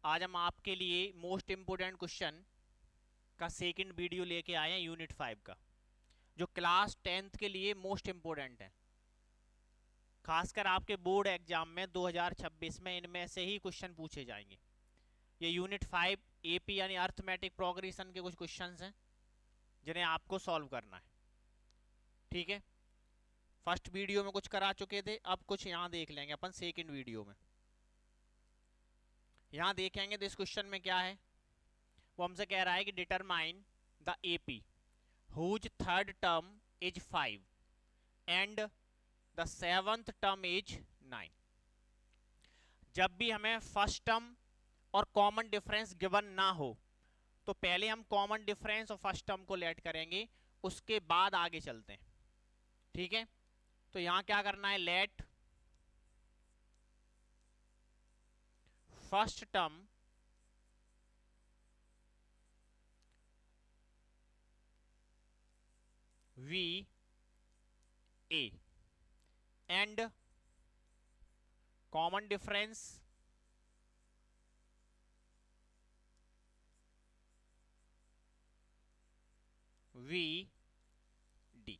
आज हम आपके लिए मोस्ट इम्पोर्टेंट क्वेश्चन का सेकंड वीडियो लेके आए हैं यूनिट 5 का, जो क्लास 10th के लिए मोस्ट इम्पोर्टेंट है। खासकर आपके बोर्ड एग्जाम में 2026 में इनमें से ही क्वेश्चन पूछे जाएंगे। ये यूनिट 5 एपी यानी अर्थमेटिक प्रोग्रेशन के कुछ क्वेश्चंस हैं जिन्हें आपको सॉल्व करना है। ठीक है, फर्स्ट वीडियो में कुछ करा चुके थे, अब कुछ यहाँ देख लेंगे अपन सेकंड वीडियो में। यहाँ देखेंगे तो इस क्वेश्चन में क्या है, वो हमसे कह रहा है कि determine the AP whose third term is 5 and the seventh term is 9। जब भी हमें फर्स्ट टर्म और कॉमन डिफरेंस गिवन ना हो तो पहले हम कॉमन डिफरेंस और फर्स्ट टर्म को लेट करेंगे, उसके बाद आगे चलते हैं। ठीक है, तो यहां क्या करना है, let first term be a and common difference be d.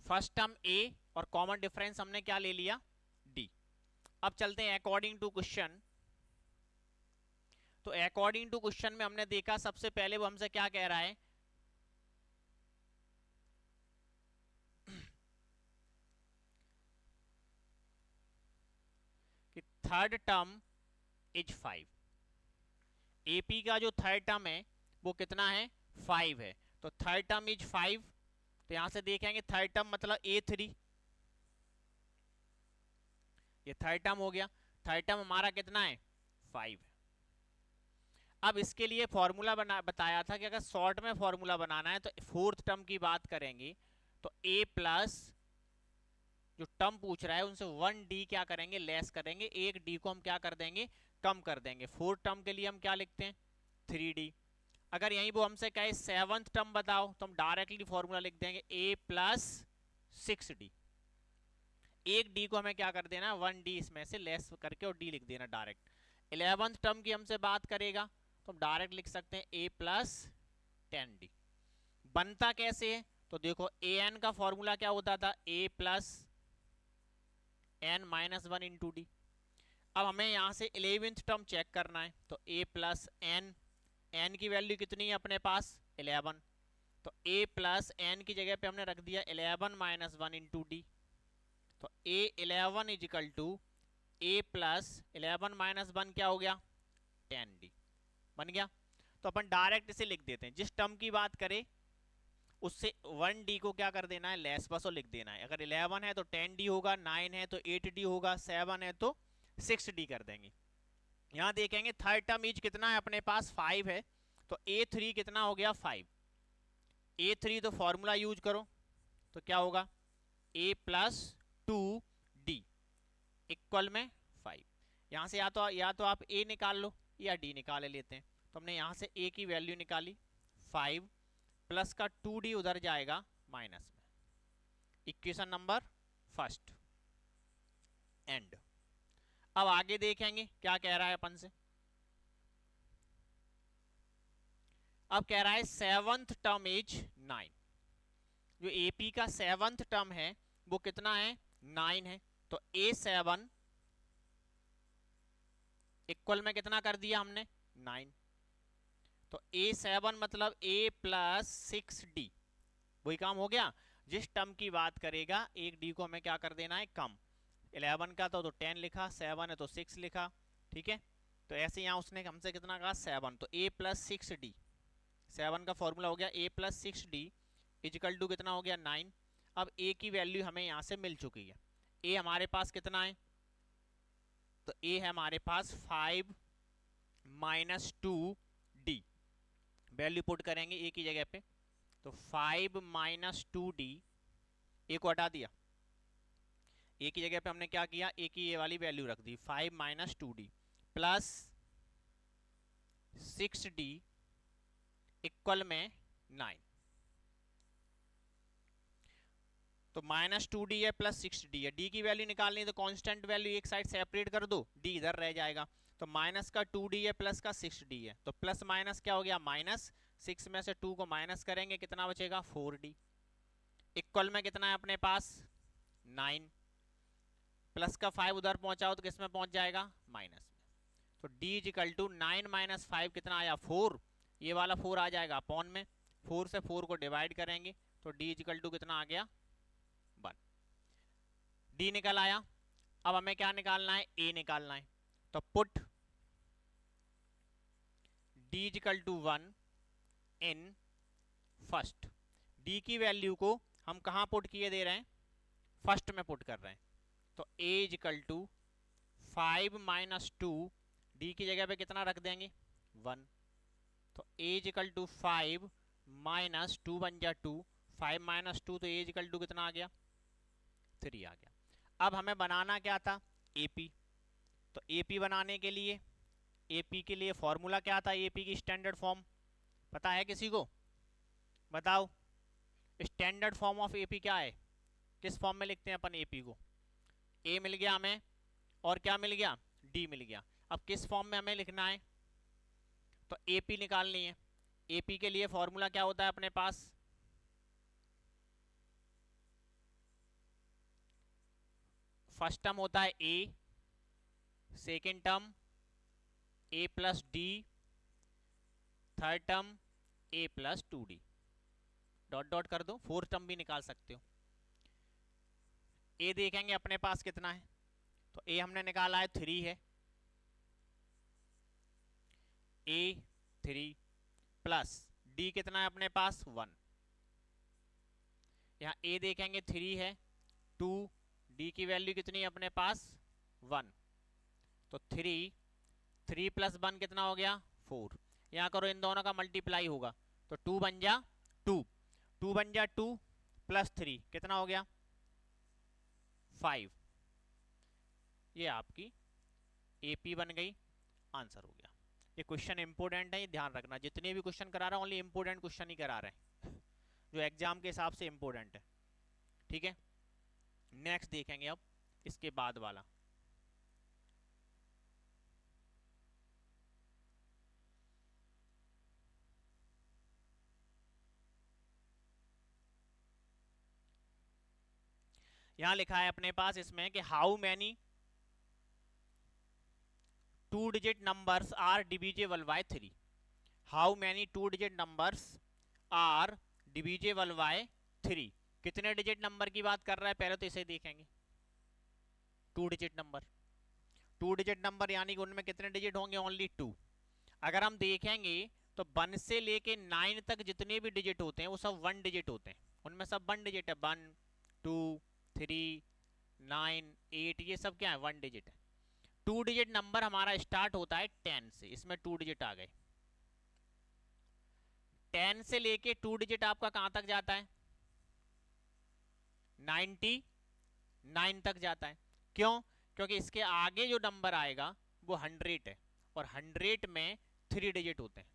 First term a और कॉमन डिफरेंस हमने क्या ले लिया, डी। अब चलते हैं अकॉर्डिंग टू क्वेश्चन। तो अकॉर्डिंग टू क्वेश्चन में हमने देखा सबसे पहले वो हमसे क्या कह रहा है कि थर्ड टर्म इज 5। एपी का जो थर्ड टर्म है वो कितना है, 5 है। तो थर्ड टर्म इज 5, तो यहां से देखेंगे थर्ड टर्म मतलब A3, ये थर्ड टर्म हो गया। थर्ड टर्म हमारा कितना है, 5 है। अब इसके लिए फॉर्मूला बताया था कि अगर शॉर्ट में फॉर्मूला बनाना है तो फोर्थ टर्म की बात करेंगे तो a प्लस जो टर्म पूछ रहा है उनसे 1d क्या करेंगे, लेस करेंगे। एक d को हम क्या कर देंगे, कम कर देंगे। फोर्थ टर्म के लिए हम क्या लिखते हैं, 3d। अगर यहीं वो हमसे कहे सेवंथ टर्म बताओ तो हम डायरेक्टली फॉर्मूला लिख देंगे a प्लस 6d। एक d को हमें क्या कर देना, 1d इसमें से लेस करके और d लिख देना डायरेक्ट। 11th टर्म की हमसे बात करेगा तो हम डायरेक्ट लिख सकते हैं a प्लस 10d। बनता कैसे है, तो देखो an का फॉर्मूला क्या होता था, a plus n minus 1 into D. अब हमें यहां से 11th टर्म चेक करना है तो a प्लस n की वैल्यू कितनी है अपने पास, 11। तो a प्लस n की जगह पे हमने रख दिया 11 माइनस 1 इंटू डी। तो a11 equal to a plus 11 minus 1 क्या हो गया, 10d बन गया। तो अपन डायरेक्ट इसे लिख देते हैं, जिस टर्म की बात करें उससे 1d को क्या कर देना है, लेस बस और लिख देना है। अगर 11 है तो 10d होगा, 9 है तो 8d होगा, 7 है तो 6d कर देंगे। यहां देखेंगे थर्ड टर्म इज कितना है अपने पास, 5 है। तो a3 कितना हो गया, 5। a3 तो फॉर्मूला यूज करो तो क्या होगा, a प्लस 2d इक्वल में 5। यहां से या तो आप a निकाल लो या d निकाल लेते हैं। तो हमने यहां से a की वैल्यू निकाली 5 प्लस का 2d उधर जाएगा माइनस में। Equation number first and. अब आगे देखेंगे क्या कह रहा है अपन से। अब कह रहा है सेवंथ टर्म इज 9। जो एपी का सेवंथ टर्म है वो कितना है, 9 है। तो a7 इक्वल में कितना कर दिया हमने, 9। तो a7 मतलब a प्लस 6d, वही काम हो गया। जिस टर्म की बात करेगा एक d को हमें क्या कर देना है, कम। 11 का तो 10 लिखा, 7 है तो 6 लिखा। ठीक है, तो ऐसे यहां उसने हमसे कितना कहा, 7। तो a प्लस 6d, 7 का फॉर्मूला हो गया a plus 6d is equal to कितना हो गया, 9। अब a की वैल्यू हमें यहां से मिल चुकी है। a हमारे पास कितना है, तो a है हमारे पास 5 माइनस 2d। वैल्यू पुट करेंगे a की जगह पे, तो 5 माइनस 2d, a को हटा दिया। a की जगह पे हमने क्या किया, a की ये वाली वैल्यू रख दी 5 minus 2d plus 6d equal में 9। तो माइनस 2d है प्लस 6d है। d की वैल्यू निकालनी है तो कांस्टेंट वैल्यू एक साइड सेपरेट कर दो, d इधर रह जाएगा। तो माइनस का 2d है, प्लस का 6d है, तो प्लस माइनस क्या हो गया माइनस, 6 में से 2 को माइनस करेंगे कितना बचेगा 4d। इक्वल में कितना है अपने पास 9, प्लस का 5 उधर पहुंचाओ तो किस में पहुंच जाएगा माइनस में। तो d is equal to 9 minus 5 कितना आया 4, ये वाला 4 आ जाएगा अपॉन में, 4 से 4 को डिवाइड करेंगे तो d इज इक्वल टू कितना आ गया 1, d निकल आया। अब हमें क्या निकालना है a निकालना है, तो put d is equal to 1 in first, d की वैल्यू को हम कहां पुट किए दे रहे हैं फर्स्ट में पुट कर रहे हैं, तो a is equal to 5 minus 2, d की जगह पे कितना रख देंगे 1, तो a is equal to 5 minus 2 बन जा 2, 5 माइनस 2 तो a इज इक्वल टू कितना आ गया 3 आ गया। अब हमें बनाना क्या था AP, तो AP बनाने के लिए AP के लिए फॉर्मूला क्या था, AP की स्टैंडर्ड फॉर्म पता है किसी को, बताओ स्टैंडर्ड फॉर्म ऑफ AP क्या है, किस फॉर्म में लिखते हैं अपन AP को, A मिल गया हमें और क्या मिल गया D मिल गया, अब किस फॉर्म में हमें लिखना है, तो AP निकालनी है। AP के लिए फॉर्मूला क्या होता है अपने पास, फर्स्ट टर्म होता है A, second term A plus D, third term A plus 2D, dot dot कर दो, फोर्थ टर्म भी निकाल सकते हो। A देखेंगे अपने पास कितना है, तो A हमने निकाला है 3 है, A 3 प्लस D कितना है अपने पास 1, यहाँ A देखेंगे 3 है 2, D की वैल्यू कितनी है अपने पास 1, तो 3 प्लस 1 कितना हो गया 4, यहाँ करो इन दोनों का मल्टीप्लाई होगा तो 2 बन जा 2 बन जा 2 प्लस 3 कितना हो गया 5, ये आपकी AP बन गई, आंसर हो गया। ये क्वेश्चन इंपोर्टेंट है, ये ध्यान रखना, जितने भी क्वेश्चन करा रहा हूं ओनली इंपोर्टेंट क्वेश्चन ही करा रहे हैं जो एग्जाम के हिसाब से इंपोर्टेंट है, ठीक है। नेक्स्ट देखेंगे अब इसके बाद वाला, यहां लिखा है अपने पास इसमें कि how many 2 digit numbers are divisible by 3, how many 2 digit numbers are divisible by 3, कितने डिजिट नंबर की बात कर रहा है पहले तो इसे देखेंगे, 2 डिजिट नंबर, 2 डिजिट नंबर यानी कि उनमें कितने डिजिट होंगे ओनली 2। अगर हम देखेंगे तो 1 से लेके 9 तक जितने भी डिजिट होते हैं वो सब 1 डिजिट होते हैं, उनमें सब 1 डिजिट है, 1 2 3 9 8 ये सब क्या है 1 डिजिट है। 2 डिजिट नंबर हमारा स्टार्ट होता है 10 से, इसमें 2 डिजिट आ गए, 10 से लेके 2 डिजिट आपका कहां तक जाता है 99 तक जाता है, क्यों, क्योंकि इसके आगे जो नंबर आएगा वो 100 है और 100 में 3 डिजिट होते हैं,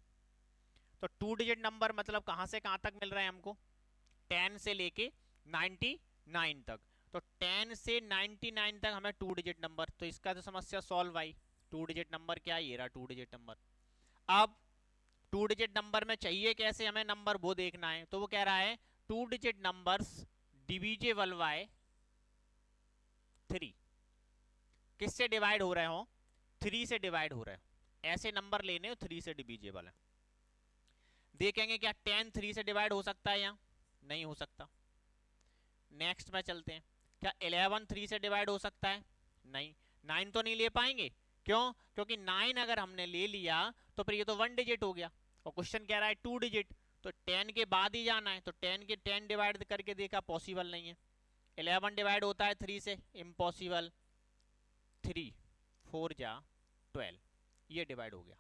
तो 2 डिजिट नंबर मतलब कहां से कहां तक मिल रहा है हमको 10 से लेके 99 तक, तो 10 से 99 तक हमें 2 डिजिट नंबर, तो इसका तो समस्या सॉल्व आई, 2 डिजिट नंबर क्या है, ये रहा 2 डिजिट नंबर। अब 2 डिजिट नंबर में चाहिए कैसे हमें नंबर वो देखना है, तो वो कह रहा है 2 डिजिट नंबर्स डिविजिबल बाय 3, किससे डिवाइड हो रहे हो 3 से डिवाइड हो रहे हो, ऐसे नंबर लेने हो 3 से डिविजिबल है। देखेंगे क्या 10 3 से डिवाइड हो सकता है, या नहीं हो सकता। नेक्स्ट में चलते हैं, क्या 11 3 से डिवाइड हो सकता है, नहीं, 9 तो नहीं ले पाएंगे, क्यों, क्योंकि 9 अगर हमने ले लिया तो फिर ये तो 1 डिजिट हो गया और क्वेश्चन कह रहा है 2 डिजिट, तो 10 के बाद ही जाना है, तो 10 के 10 डिवाइड करके देखा पॉसिबल नहीं है, 11 डिवाइड होता है 3 से, इम्पॉसिबल, 3 4 जा 12, ये डिवाइड हो गया।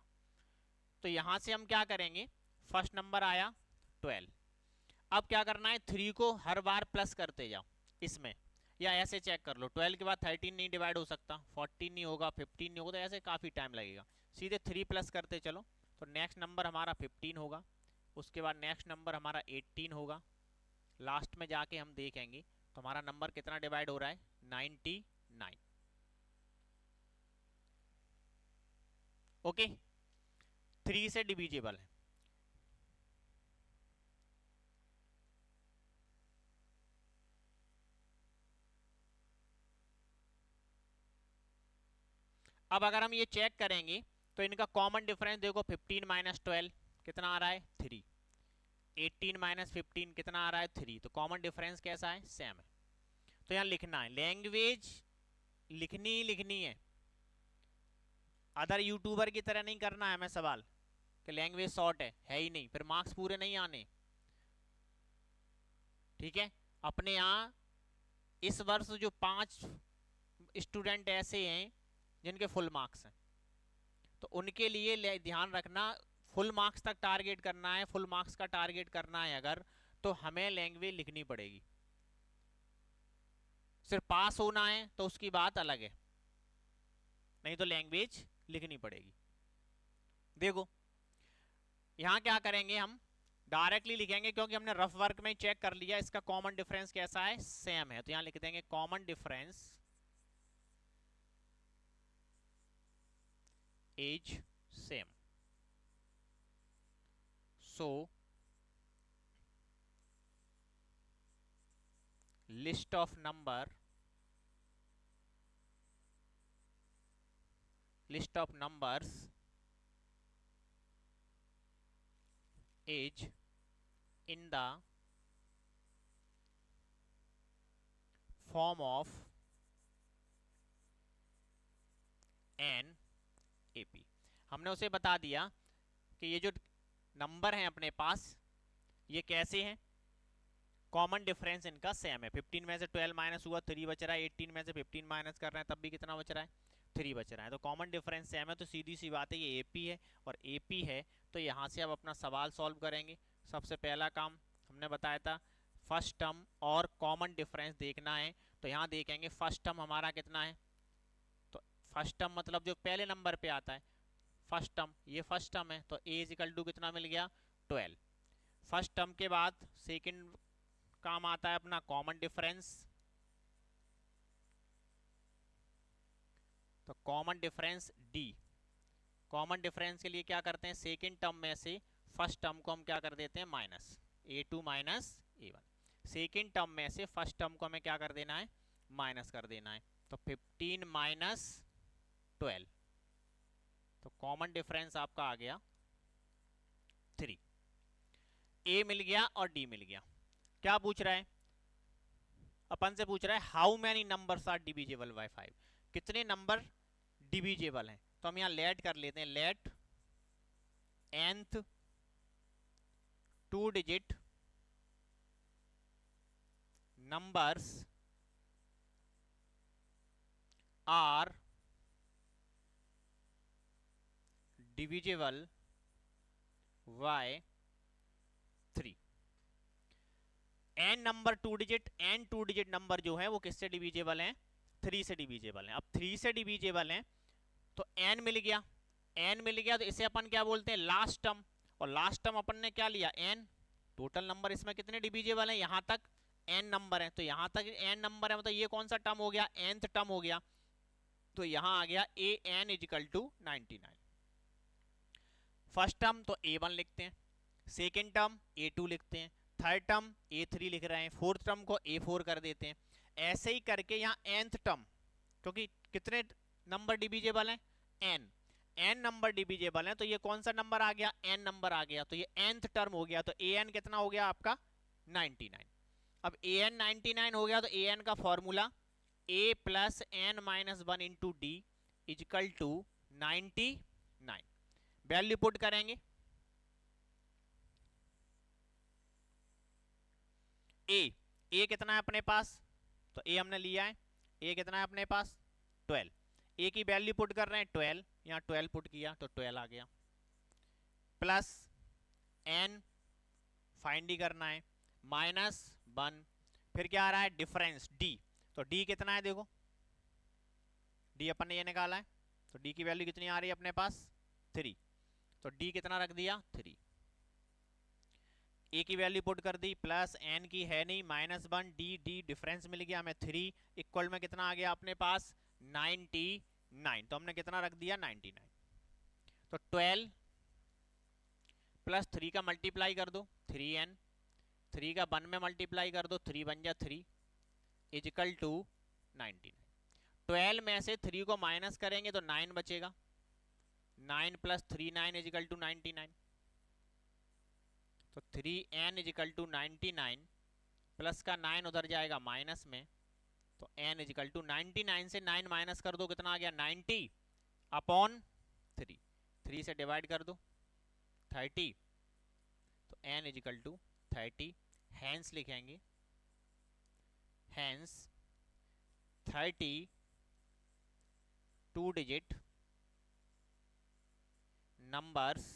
तो यहां से हम क्या करेंगे, फर्स्ट नंबर आया 12, अब क्या करना है 3 को हर बार प्लस करते जाओ इसमें, या ऐसे चेक कर लो 12 के बाद 13 नहीं डिवाइड हो सकता, 14 नहीं होगा, 15 नहीं होगा, तो ऐसे काफी टाइम लगेगा, सीधे 3 प्लस करते चलो, तो नेक्स्ट नंबर हमारा 15 होगा, उसके बाद नेक्स्ट नंबर हमारा 18 होगा, लास्ट में जाके हम देखेंगे तो हमारा नंबर कितना डिवाइड हो रहा है 99। ओके, 3 से डिविजिबल है। अब अगर हम ये चेक करेंगे तो इनका कॉमन डिफरेंस देखो, 15 माइनस 12 कितना आ रहा है 3, 18 माइनस 15 कितना आ रहा है 3, तो कॉमन डिफरेंस कैसा है, सेम है। तो यहाँ लिखना है, लैंग्वेज लिखनी ही लिखनी है, अदर यूट्यूबर की तरह नहीं करना है हमें सवाल कि लैंग्वेज शॉर्ट है ही नहीं, फिर मार्क्स पूरे नहीं आने। ठीक है, अपने यहाँ इस वर्ष जो 5 स्टूडेंट ऐसे हैं जिनके फुल मार्क्स हैं, तो उनके लिए ध्यान रखना, फुल मार्क्स तक टारगेट करना है, फुल मार्क्स का टारगेट करना है अगर, तो हमें लैंग्वेज लिखनी पड़ेगी। सिर्फ पास होना है तो उसकी बात अलग है, नहीं तो लैंग्वेज लिखनी पड़ेगी। देखो यहां क्या करेंगे, हम डायरेक्टली लिखेंगे क्योंकि हमने रफ वर्क में चेक कर लिया इसका कॉमन डिफरेंस कैसा है, सेम है। तो यहां लिख देंगे common difference is same, so list of numbers is in the form of an AP। हमने उसे बता दिया कि ये जो नंबर हैं अपने पास ये कैसे हैं, कॉमन डिफरेंस इनका सेम है। 15 में से 12 माइनस हुआ 3 बच रहा है, 18 में से 15 माइनस कर रहे हैं तब भी कितना बच रहा है, 3 बच रहा है। तो कॉमन डिफरेंस सेम है, तो सीधी सी बात है ये AP है और AP है। तो यहाँ से अब अपना सवाल सॉल्व करेंगे। सबसे पहला काम हमने बताया था फर्स्ट टर्म और कॉमन डिफरेंस देखना है, तो यहाँ देखेंगे फर्स्ट टर्म हमारा कितना है, तो फर्स्ट टर्म मतलब जो पहले नंबर पे आता है फर्स्ट टर्म, ये फर्स्ट टर्म है, तो a इक्वल टू कितना मिल गया 12। फर्स्ट टर्म के बाद सेकंड काम आता है अपना कॉमन डिफरेंस, तो common difference d। Common difference के लिए क्या करते हैं, सेकंड टर्म में से फर्स्ट टर्म को हम क्या कर देते हैं minus, a2 minus a1। Second term में से फर्स्ट टर्म को हमें क्या कर देना है, माइनस कर देना है। तो 15 माइनस 12, तो कॉमन डिफरेंस आपका आ गया 3। a मिल गया और d मिल गया। क्या पूछ रहा है, अपन से पूछ रहा है how many numbers are divisible by 5, कितने नंबर डिविजिबल हैं। तो हम यहाँ लेट कर लेते हैं, लेट nth 2 डिजिट numbers are divisible by 3। n number 2 digit, n 2 digit number जो है वो किससे डिविजिबल हैं, 3 से डिविजिबल हैं। अब 3 से डिविजिबल हैं तो n मिल गया, n मिल गया तो इसे अपन क्या बोलते हैं लास्ट टर्म, और लास्ट टर्म अपन ने क्या लिया n। टोटल नंबर इसमें कितने डिविजिबल हैं, यहां तक n नंबर है, तो यहां तक n नंबर है, मतलब ये कौन सा टर्म हो गया, nth टर्म हो गया। तो यहां आ गया an equal to 99। First term तो a1 लिखते हैं, सेकेंड टर्म a2 लिखते हैं, थर्ड टर्म a3 लिख रहे हैं, फोर्थ टर्म को a4 कर देते हैं। ऐसे ही करके यहाँ nth टर्म, क्योंकि कितने नंबर डिविजिबल हैं n, n नंबर डिविजिबल है, तो ये कौन सा नंबर आ गया, n नंबर आ गया, तो ये nth टर्म हो गया। तो an कितना हो गया आपका 99। अब an 99 हो गया तो an का formula a plus n minus 1 into D equal to 99। Value put करेंगे, a कितना है अपने पास, तो a हमने लिया है, a कितना है अपने पास 12, a की वैल्यू पुट कर रहे हैं 12, यहाँ 12 पुट किया तो 12 आ गया, प्लस n फाइंड ही करना है माइनस 1, फिर क्या आ रहा है डिफरेंस d, तो d कितना है देखो, d अपन ने ये निकाला है, तो d की वैल्यू कितनी आ रही है अपने पास 3, तो d कितना रख दिया 3, a की वैल्यू पुट कर दी, प्लस n की है नहीं माइनस 1, d डिफरेंस मिल गया हमें 3 इक्वल में कितना आ गया अपने पास 99, तो हमने कितना रख दिया 99। तो 12 प्लस 3 का मल्टीप्लाई कर दो 3n, 3 का 1 में मल्टीप्लाई कर दो 3 बन जा 3 इजिकल टू 19। 12 में से 3 को माइनस करेंगे तो 9 बचेगा, 9 प्लस 3 9 इजिकल टू 99। तो 3n इजिकल टू 99 प्लस का 9 उधर जाएगा माइनस में, तो n इजिकल टू 99 से 9 माइनस कर दो कितना आ गया 90 अपॉन 3, 3 से डिवाइड कर दो 30, तो n इजिकल टू 30। हैंस लिखेंगे, hence 30 2 digit numbers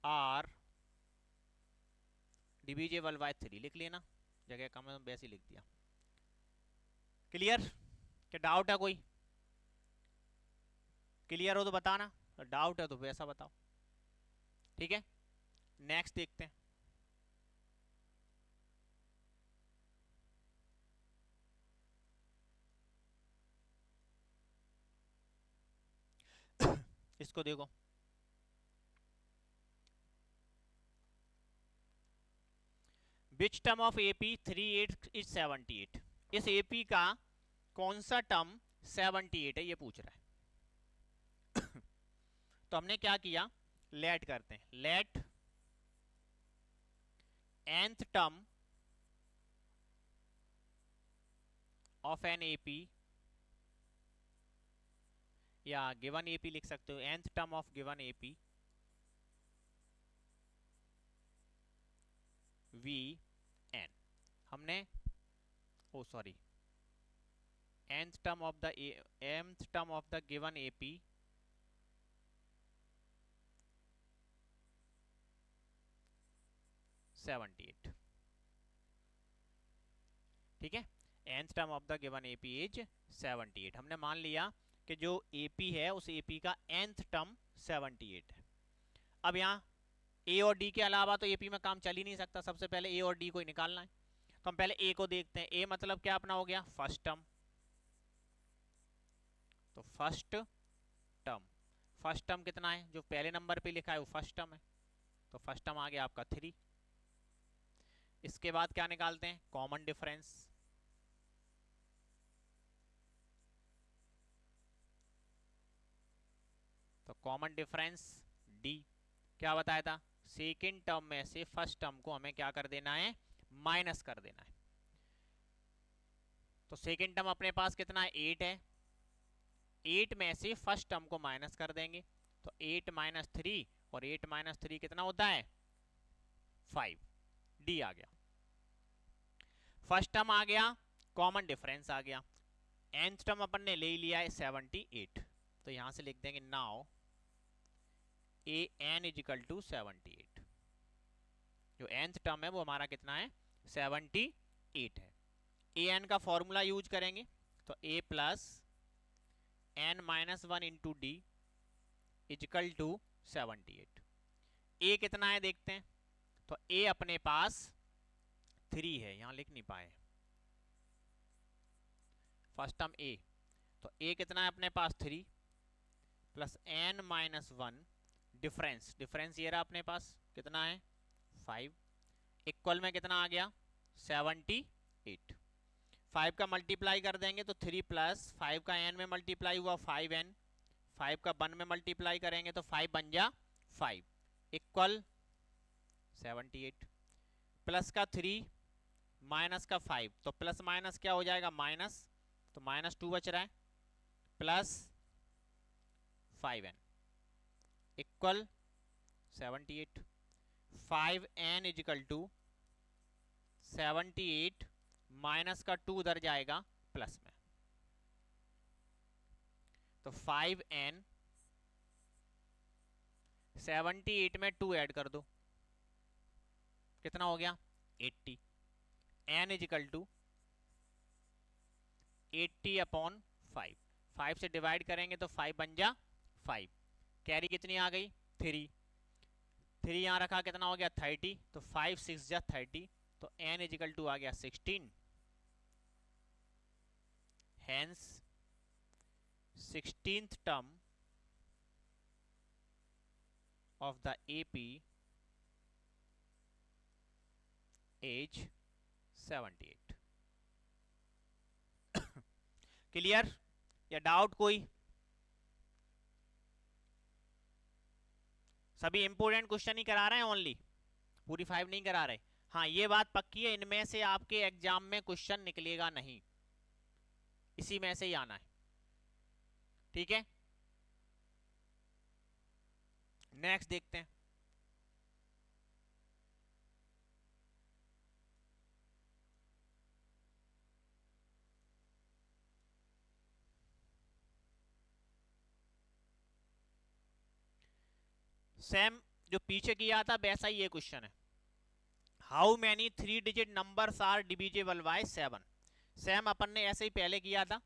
are divisible by 3 लिख लेना, जगह कम है वैसे लिख दिया। क्लियर? क्या डाउट है कोई? क्लियर हो तो बताना, डाउट है तो वैसा बताओ। ठीक है, नेक्स्ट देखते हैं। इसको देखो, which term of AP 38 is 78। इस AP का कौन सा टर्म 78 है ये पूछ रहा है। तो हमने क्या किया, लेट करते हैं, let nth term of an AP, या गिवन AP लिख सकते हो, nth term of given AP Vn। हमने sorry nth term of the given AP (78). ठीक है, nth term of the given AP is 78। हमने मान लिया कि जो AP है उस AP का nth टर्म 78 है। अब यहाँ A और D के अलावा तो AP में काम चल ही नहीं सकता, सबसे पहले A और D को ही निकालना है। तो हम पहले A को देखते हैं। A मतलब क्या अपना हो गया, फर्स्ट टर्म। तो फर्स्ट टर्म कितना है, जो पहले नंबर पे लिखा है वो फर्स्ट टर्म है, तो फर्स्ट टर्म आ गया आपका 3। इसके बाद क्या निकालते हैं, कॉमन डिफरेंस। तो कॉमन डिफरेंस D क्या बताया था, सेकेंड टर्म में से फर्स्ट टर्म को हमें क्या कर देना है, माइनस कर देना है। तो सेकेंड टर्म अपने पास कितना है, 8 है, 8 में से फर्स्ट टर्म को माइनस कर देंगे, तो 8 माइनस 3, और 8 माइनस 3 कितना होता है 5। D आ गया, फर्स्ट टर्म आ गया, कॉमन डिफरेंस आ गया। nth टर्म अपन ने ले लिया है 78, तो यहां से लिख देंगे नाउ an इजिकल टू 78। जो nth टर्म है वो हमारा कितना है, 78 है। an का फॉर्मूला यूज करेंगे, तो a plus n minus 1 into D equal to 78। a कितना है देखते हैं, तो a अपने पास 3 है, यहां लिख नहीं पाए फर्स्ट टर्म a, तो a कितना है अपने पास 3 प्लस n माइनस 1 डिफरेंस ये रहा अपने पास कितना है 5, इक्वल में कितना आ गया 78। 5 का मल्टीप्लाई कर देंगे तो 3 प्लस 5 का n में मल्टीप्लाई हुआ 5n, 5 का 1 में मल्टीप्लाई करेंगे तो 5 बन जा 5 इक्वल 78, प्लस का 3 माइनस का 5, तो प्लस माइनस क्या हो जाएगा माइनस, तो माइनस 2 बच रहा है, plus 5n equal 78। 5n equal to 78 minus का 2 उधर जाएगा प्लस में, तो 5n 78 में 2 ऐड कर दो कितना हो गया 80। n इजिकल टू 80 अपॉन 5, 5 से डिवाइड करेंगे तो 5 बन जा 5, कैरी कितनी आ गई 3, 3 यहाँ रखा कितना हो गया 30, तो 5 6 जा 30, तो n इजिकल टू आ गया 16। Hence 16th term of the AP age 78। Clear या डाउट कोई? सभी इंपोर्टेंट क्वेश्चन ही करा रहे हैं ओनली, पूरी 5 नहीं करा रहे। हाँ ये बात पक्की है, इनमें से आपके एग्जाम में क्वेश्चन निकलेगा नहीं, इसी में से ही आना है। ठीक है, नेक्स्ट देखते हैं। सेम जो पीछे किया था वैसा ही ये क्वेश्चन है। How many 3 digit numbers are divisible by 7। Same अपन ने ऐसे ही पहले किया था,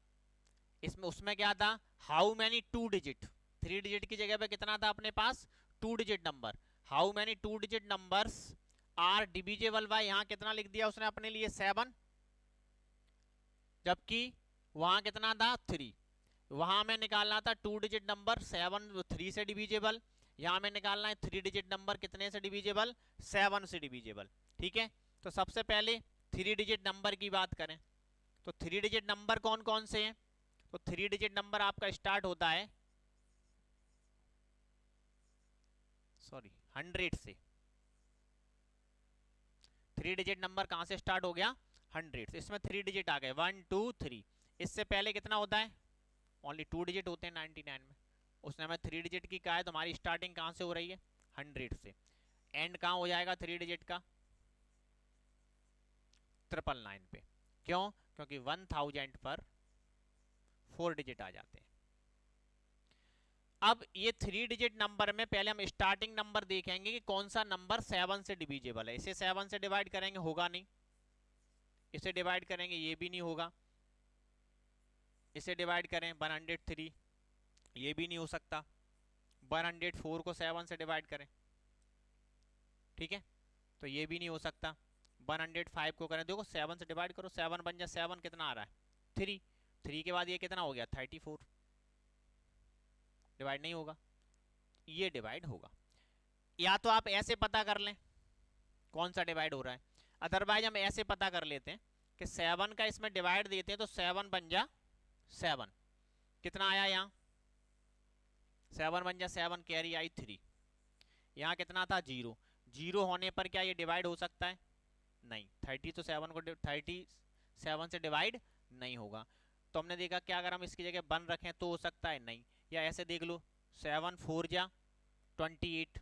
इसमें उसमें क्या था, हाउ मैनी 2 डिजिट, 3 डिजिट की जगह पे कितना था अपने पास 2 digit number. How many 2 digit numbers are divisible by, यहां कितना लिख दिया उसने अपने लिए 7, जबकि वहां कितना था 3। वहां में निकालना था 2 डिजिट नंबर 7 3 से डिविजिबल, यहां में निकालना है 3 डिजिट नंबर कितने से डिविजिबल, 7 से डिविजिबल। ठीक है, तो सबसे पहले 3 डिजिट नंबर की बात करें तो 3 डिजिट नंबर कौन कौन से हैं, तो 3 डिजिट नंबर आपका स्टार्ट होता है 100 से। 3 डिजिट नंबर कहां से स्टार्ट हो गया, 100 से। इसमें 3 डिजिट आ गए 1 2 3। इससे पहले कितना होता है, ओनली 2 डिजिट होते हैं 99 में। उसने हमें 3 डिजिट की कहा है, तो हमारी स्टार्टिंग कहां से हो रही है 100 से। एंड कहां हो जाएगा 3 डिजिट का 999 पे। क्यों, क्योंकि 1000 पर 4 डिजिट आ जाते हैं। अब ये 3 डिजिट नंबर में पहले हम स्टार्टिंग नंबर देखेंगे कि कौन सा नंबर 7 से डिविजिबल है। इसे 7 से डिवाइड करेंगे होगा नहीं, इसे डिवाइड करेंगे ये भी नहीं होगा, इसे डिवाइड करें 103 ये भी नहीं हो सकता, 104 को 7 से डिवाइड करें, ठीक है, तो ये भी नहीं हो सकता। 105 को करें, देखो 7 से डिवाइड करो, 7 बन जाए 7 कितना आ रहा है 3, 3 के बाद ये कितना हो गया 34, डिवाइड नहीं होगा, ये डिवाइड होगा। या तो आप ऐसे पता कर लें कौन सा डिवाइड हो रहा है, अदरवाइज हम ऐसे पता कर लेते हैं कि 7 का इसमें डिवाइड देते हैं तो 7 बन जा 7, कितना आया यहाँ 7 बन जा 7, कैरी आई 3, यहाँ कितना था 0, 0 होने पर क्या ये डिवाइड हो सकता है, नहीं। 30 तो 7 को 37 से डिवाइड नहीं होगा। तो हमने देखा क्या अगर हम इसकी जगह 1 रखें तो हो सकता है, नहीं। या ऐसे देख लो 7 4 जा 28,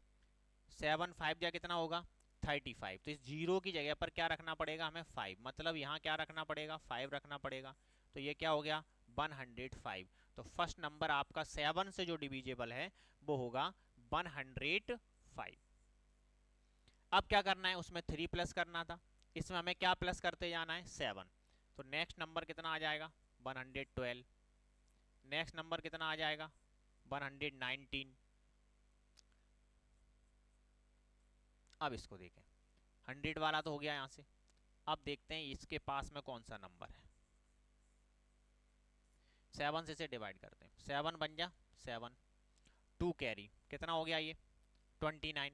7 5 जा कितना होगा 35। तो इस 0 की जगह पर क्या रखना पड़ेगा हमें 5, मतलब यहाँ क्या रखना पड़ेगा 5 रखना पड़ेगा। तो ये क्या हो गया 105। तो फर्स्ट नंबर आपका 7 से जो डिविजिबल है वो होगा 105। अब क्या करना है, उसमें 3 प्लस करना था, इसमें हमें क्या प्लस करते जाना है 7। तो नेक्स्ट नंबर कितना आ जाएगा 112, नेक्स्ट नंबर कितना आ जाएगा 119। अब इसको देखें 100 वाला तो हो गया यहाँ से। अब देखते हैं इसके पास में कौन सा नंबर है, 7 से इसे डिवाइड करते हैं, 7 बन जा 7, 2 कैरी कितना हो गया ये 29।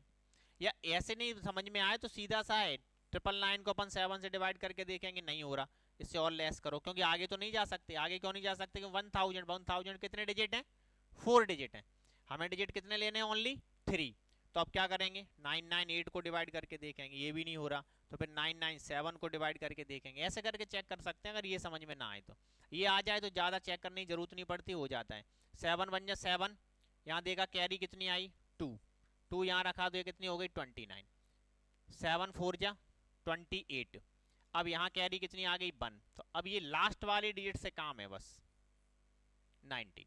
या ऐसे नहीं समझ में आए तो सीधा सा है 999 को अपन 7 से डिवाइड करके देखेंगे, नहीं हो रहा, इससे और लेस करो, क्योंकि आगे तो नहीं जा सकते। आगे क्यों नहीं जा सकते, 1000 कितने डिजिट हैं 4 डिजिट हैं, हमें डिजिट कितने लेने हैं ओनली 3। तो अब क्या करेंगे 998 को डिवाइड करके देखेंगे, ये भी नहीं हो रहा, तो फिर 997 को डिवाइड करके देखेंगे। ऐसे करके चेक कर सकते हैं, अगर ये समझ में ना आए तो। ये आ जाए तो ज़्यादा चेक करने की जरूरत नहीं पड़ती, हो जाता है। 7 बन जा 7, यहाँ देखा कैरी कितनी आई 2, 2 यहाँ रखा तो ये कितनी हो गई 29, 7 4 जा 28। अब यहाँ कैरी कितनी आ गई 1, तो अब ये लास्ट वाले डिजिट से काम है बस 19।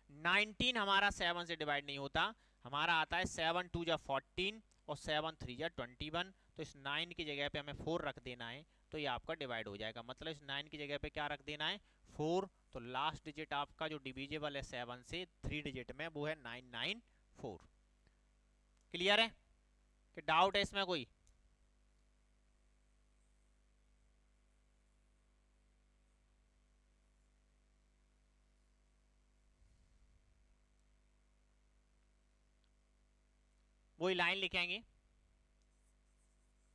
19 हमारा 7 से डिवाइड नहीं होता, हमारा आता है 7 2 जा 14 और 7 3 जा 21। तो इस 9 की जगह पे हमें 4 रख देना है, तो ये आपका डिवाइड हो जाएगा। मतलब इस 9 की जगह पे क्या रख देना है 4। तो लास्ट डिजिट आपका जो डिविजिबल है 7 से 3 डिजिट में वो है 994। क्लियर है कि डाउट है इसमें कोई? कोई लाइन लिखेंगे,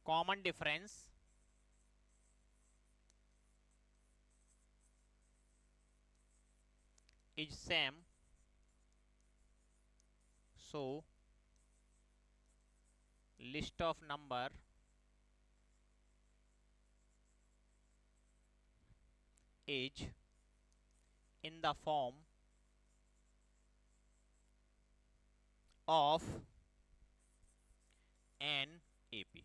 common difference is same, so list of number is in the form of NAP।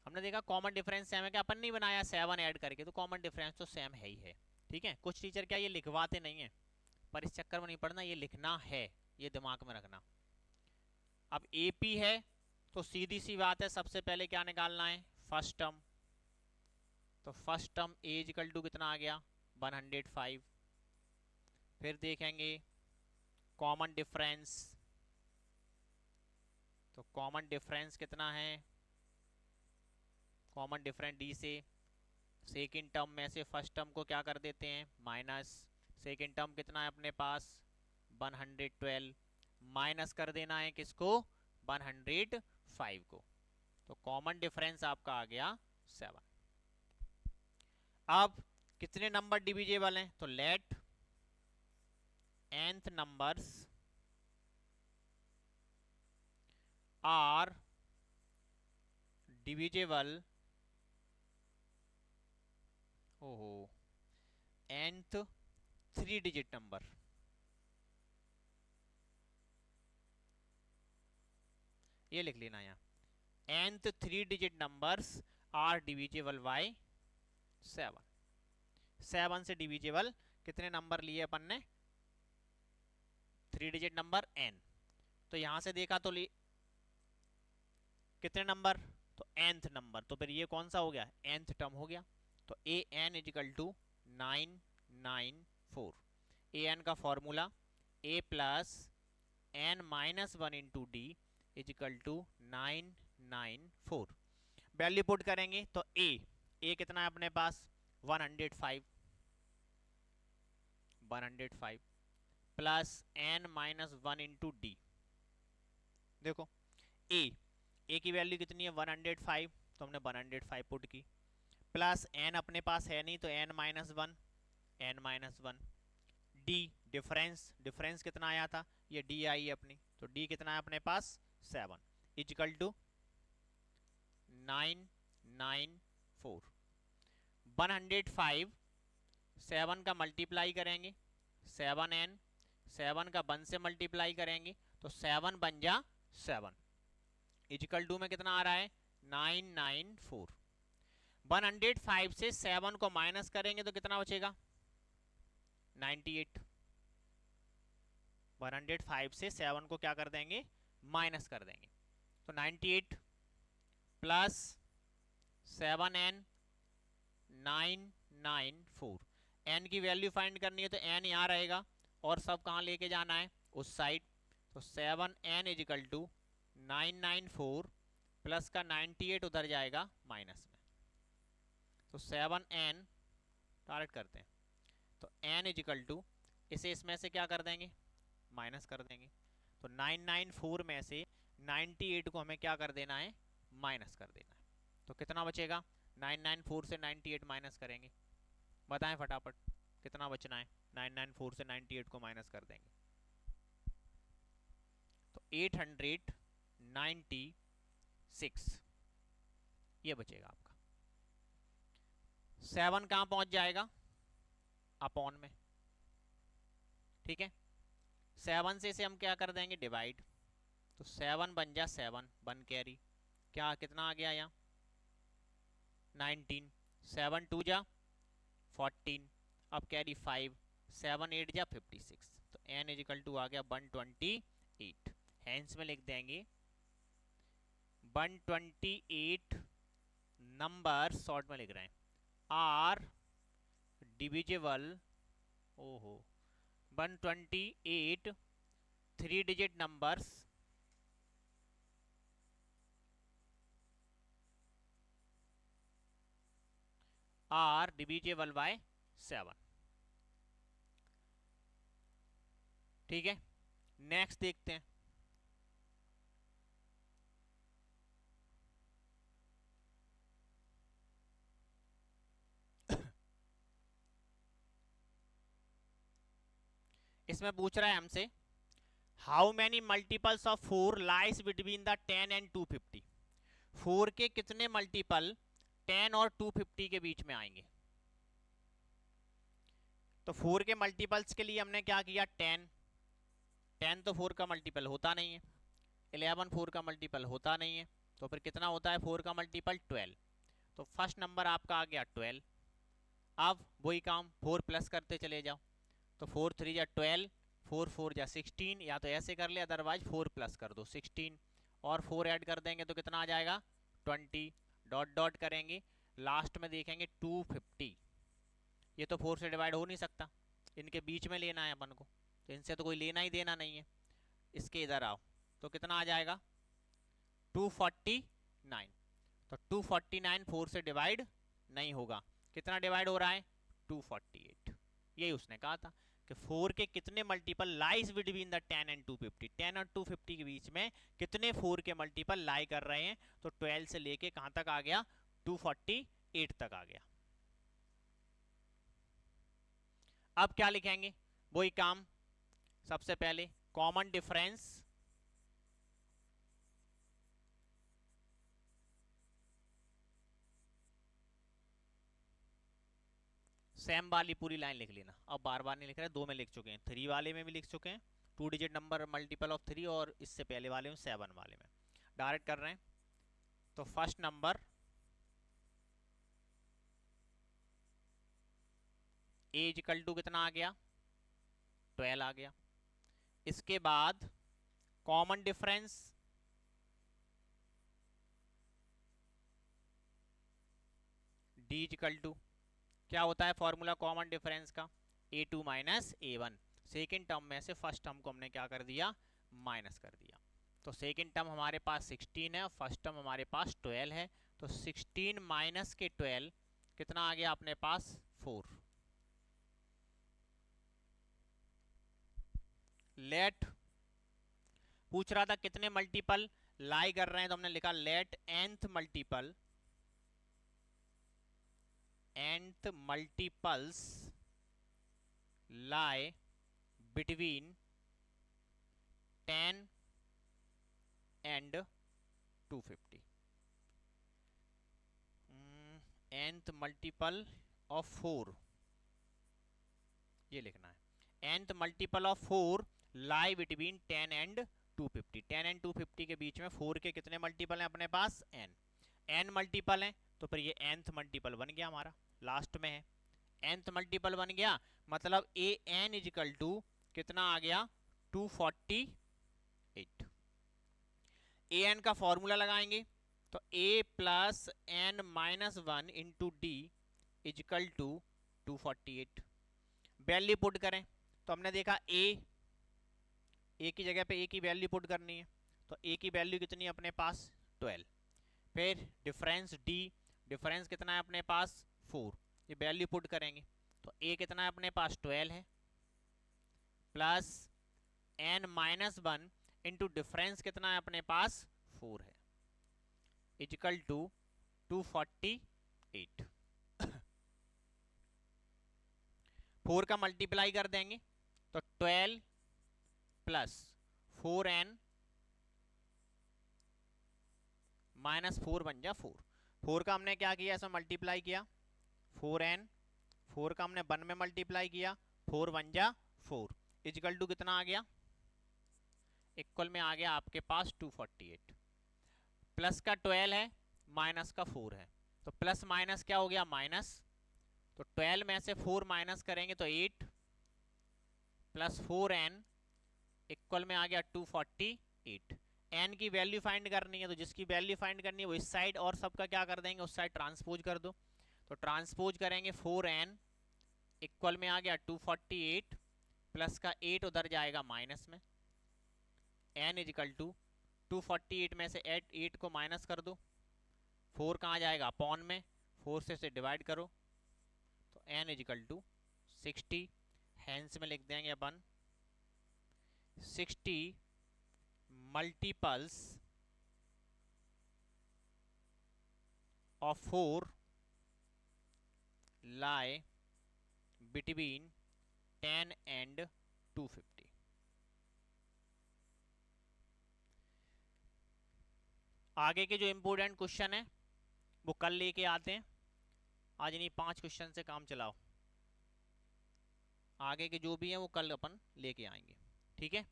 हमने देखा कॉमन डिफरेंस सेम है, क्या अपन नहीं बनाया 7 ऐड करके, तो कॉमन डिफरेंस तो सेम है ही है। ठीक है, कुछ टीचर क्या ये लिखवाते नहीं है, पर इस चक्कर में नहीं पढ़ना, ये लिखना है, ये दिमाग में रखना। अब AP है तो सीधी सी बात है, सबसे पहले क्या निकालना है, फर्स्ट टर्म। तो first term A equal to कितना आ गया 105। फिर देखेंगे कॉमन डिफरेंस, तो कॉमन डिफरेंस कितना है, कॉमन डिफरेंस D से सेकेंड टर्म में से फर्स्ट टर्म को क्या कर देते हैं माइनस, सेकेंड टर्म कितना है अपने पास 112, माइनस कर देना है किसको 105 को, तो कॉमन डिफरेंस आपका आ गया 7। अब कितने नंबर डिविजिबल हैं, तो लेट nth numbers are divisible, ओहो, nth 3 डिजिट नंबर, ये लिख लेना यहाँ, nth 3 digit numbers are divisible by 7। 7 से डिविजिबल कितने नंबर लिए अपन ने, 3 डिजिट नंबर n, तो यहां से देखा तो कितने नंबर, तो nth नंबर, तो फिर ये कौन सा हो गया nth टर्म हो गया, तो an इजिकल टू 994। an का formula a plus n minus 1 into D equal to 994। Value put करेंगे तो a कितना है अपने पास 105 plus n minus 1 into D, देखो a की वैल्यू कितनी है 105, तो हमने 105 पुट की, प्लस n अपने पास है नहीं तो n माइनस 1, d डिफरेंस कितना आया था, ये d आई है अपनी, तो d कितना है अपने पास 7 इजिकल टू 994। 105 7 का मल्टीप्लाई करेंगे 7n, 7 का 1 से मल्टीप्लाई करेंगे तो 7 बन जा 7 इजिकल टू में कितना आ रहा है 994। 105 से 7 को माइनस करेंगे तो कितना बचेगा 98। 105 से 7 को क्या कर देंगे माइनस कर देंगे, तो 98 प्लस 7n 994, n की वैल्यू फाइंड करनी है तो n यहाँ रहेगा और सब कहाँ लेके जाना है उस साइड, तो 7n इजिकल टू 994 प्लस का 98 उधर जाएगा माइनस में, तो 7n टारगेट करते हैं, तो n इजिकल टू इसे इसमें से क्या कर देंगे माइनस कर देंगे, तो 994 में से 98 को हमें क्या कर देना है माइनस कर देना है, तो कितना बचेगा 994 से 98 माइनस करेंगे, बताएं फटाफट कितना बचना है, 994 से 98 को माइनस कर देंगे तो 896 ये बचेगा आपका। 7 कहां पहुंच जाएगा अपॉन में, ठीक है, 7 से इसे हम क्या कर देंगे डिवाइड, तो 7 बन जा 7 1 कैरी, क्या कितना आ गया यहाँ 19, 7 2 जा 14, अब कैरी 5, 7 8 जा 56, तो n इजिकल टू आ गया 128। हैंस में लिख देंगे 128 नंबर शॉर्ट में लिख रहे हैं आर डिविजिबल, ओहो 128 3 digit numbers are divisible by 7। ठीक है, नेक्स्ट देखते हैं इसमें पूछ रहा है हमसे how many multiples of 4 lies between the 10 and 250। 4 के कितने मल्टीपल 10 और 250 के बीच में आएंगे। तो 4 के मल्टीपल्स के लिए हमने क्या किया 10 तो 4 का मल्टीपल होता नहीं है, 11 4 का मल्टीपल होता नहीं है, तो फिर कितना होता है 4 का मल्टीपल 12। तो फर्स्ट नंबर आपका आ गया 12। अब वही काम 4 प्लस करते चले जाओ, तो 4 3 या 12, 4 4 या 16, या तो ऐसे कर ले अदरवाइज 4 प्लस कर दो 16 और 4 ऐड कर देंगे तो कितना आ जाएगा 20। डॉट डॉट करेंगे, लास्ट में देखेंगे 250। ये तो 4 से डिवाइड हो नहीं सकता, इनके बीच में लेना है अपन को, तो इनसे तो कोई लेना ही देना नहीं है। इसके इधर आओ तो कितना आ जाएगा 249। तो 249 4 से डिवाइड नहीं होगा, कितना डिवाइड हो रहा है 248। यही उसने कहा था कि 4 के कितने multiple lies between the 10 and 250। 10 और 250 के बीच में कितने 4 के मल्टीपल लाई कर रहे हैं, तो 12 से लेके कहां तक आ गया 248 तक आ गया। अब क्या लिखेंगे वही काम, सबसे पहले कॉमन डिफरेंस सेम वाली पूरी लाइन लिख लेना। अब बार बार नहीं लिख रहे, दो में लिख चुके हैं, 3 वाले में भी लिख चुके हैं 2 डिजिट नंबर मल्टीपल ऑफ 3, और इससे पहले वाले में 7 वाले में डायरेक्ट कर रहे हैं। तो first number A equal to कितना आ गया 12 आ गया। इसके बाद common difference D equal to क्या होता है फॉर्मूला कॉमन डिफरेंस का a2 minus a1। Second term में से फर्स्ट टर्म को हमने क्या कर दिया माइनस कर दिया। तो सेकेंड टर्म हमारे पास 16 है और फर्स्ट टर्म हमारे पास 12 है, तो 16 माइनस के 12 कितना आ गया अपने पास 4। लेट पूछ रहा था कितने मल्टीपल लाई कर रहे हैं, तो हमने लिखा लेट nth multiples lie between 10 and 250। nth multiple of 4 ये लिखना है। nth multiple of 4 lie between 10 and 250। 10 and 250 के बीच में 4 के कितने मल्टीपल हैं अपने पास n मल्टीपल हैं, तो फिर ये nth मल्टीपल बन गया हमारा, लास्ट में है nth मल्टीपल बन गया, मतलब ए एन इजिकल टू कितना आ गया 248। ए एन का फॉर्मूला लगाएंगे तो a plus N minus 1 into D equal to 248। Value put करें तो हमने देखा ए की जगह पे a की वैल्यू पुट करनी है, तो a की वैल्यू कितनी है अपने पास 12। फिर डिफरेंस d, डिफरेंस कितना है अपने पास 4, ये वैल्यू पुट करेंगे तो a कितना है अपने पास 12 है, plus n minus 1 into difference कितना है अपने पास 4 है, इजिकल टू 248। 4 का मल्टीप्लाई कर देंगे तो 12 प्लस 4n माइनस 4 बन जा 4। 4 का हमने क्या किया इसमें मल्टीप्लाई किया 4n, 4 का हमने 1 में मल्टीप्लाई किया 4 1 जा 4, इजिकल टू कितना आ गया इक्वल में आ गया आपके पास 248। प्लस का 12 है माइनस का 4 है, तो प्लस माइनस क्या हो गया माइनस, तो 12 में से 4 माइनस करेंगे तो 8 प्लस 4n इक्वल में आ गया 248। n की वैल्यू फाइंड करनी है, तो जिसकी वैल्यू फाइंड करनी है वो इस साइड और सबका क्या कर देंगे उस साइड ट्रांसपोज कर दो, तो ट्रांसपोज करेंगे 4n इक्वल में आ गया 248 प्लस का 8 उधर जाएगा माइनस में, n इजिकल टू 248 में से 8 को माइनस कर दो, 4 कहाँ जाएगा अपॉन में, 4 से डिवाइड करो तो n इजिकल टू 60। हैंस में लिख देंगे अपन 60 multiples of 4 lie between 10 and 250। आगे के जो इंपोर्टेंट क्वेश्चन है वो कल लेके आते हैं, आज इन्हीं 5 क्वेश्चन से काम चलाओ। आगे के जो भी है वो कल अपन लेके आएंगे, ठीक है।